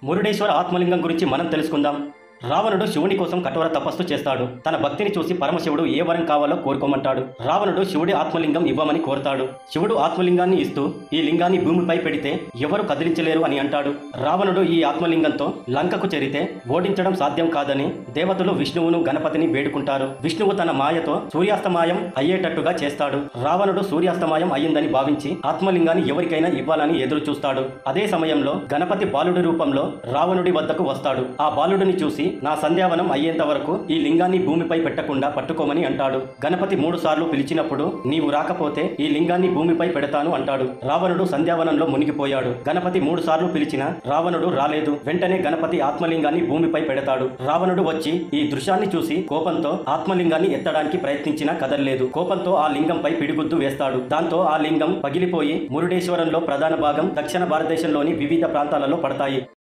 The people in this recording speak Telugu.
మురుడేశ్వర ఆత్మలింగం గురించి మనం తెలుసుకుందాం. రావణుడు శివుని కోసం కఠోర తపస్సు చేస్తాడు. తన భక్తిని చూసి పరమశివుడు ఏ వరం కావాలో కోరుకోమంటాడు. రావణుడు శివుడి ఆత్మలింగం ఇవ్వమని కోరతాడు. శివుడు ఆత్మలింగాన్ని ఇస్తూ ఈ లింగాన్ని భూమిపై పెడితే ఎవరు కదిలించలేరు అని అంటాడు. రావణుడు ఈ ఆత్మలింగంతో లంకకు చేరితే ఓడించడం సాధ్యం కాదని దేవతలు విష్ణువును గణపతిని వేడుకుంటారు. విష్ణువు తన మాయతో సూర్యాస్తమాయం అయ్యేటట్టుగా చేస్తాడు. రావణుడు సూర్యాస్తమాయం అయ్యిందని భావించి ఆత్మలింగాన్ని ఎవరికైనా ఇవ్వాలని ఎదురు చూస్తాడు. అదే సమయంలో గణపతి బాలుడి రూపంలో రావణుడి వద్దకు వస్తాడు. ఆ బాలుడిని చూసి నా సంధ్యావనం అయ్యేంత వరకు ఈ లింగాన్ని భూమిపై పెట్టకుండా పట్టుకోమని అంటాడు. గణపతి 3 సార్లు పిలిచినప్పుడు నీవు రాకపోతే ఈ లింగాన్ని భూమిపై పెడతాను అంటాడు. రావణుడు సంధ్యావనంలో మునిగిపోయాడు. గణపతి 3 సార్లు పిలిచినా రావణుడు రాలేదు. వెంటనే గణపతి ఆత్మలింగాన్ని భూమిపై పెడతాడు. రావణుడు వచ్చి ఈ దృశ్యాన్ని చూసి కోపంతో ఆత్మలింగాన్ని ఎత్తడానికి ప్రయత్నించినా కదలలేదు. కోపంతో ఆ లింగంపై పిడిగుద్దు వేస్తాడు. దాంతో ఆ లింగం పగిలిపోయి మురుడేశ్వరంలో ప్రధాన భాగం దక్షిణ భారతదేశంలోని వివిధ ప్రాంతాలలో పడతాయి.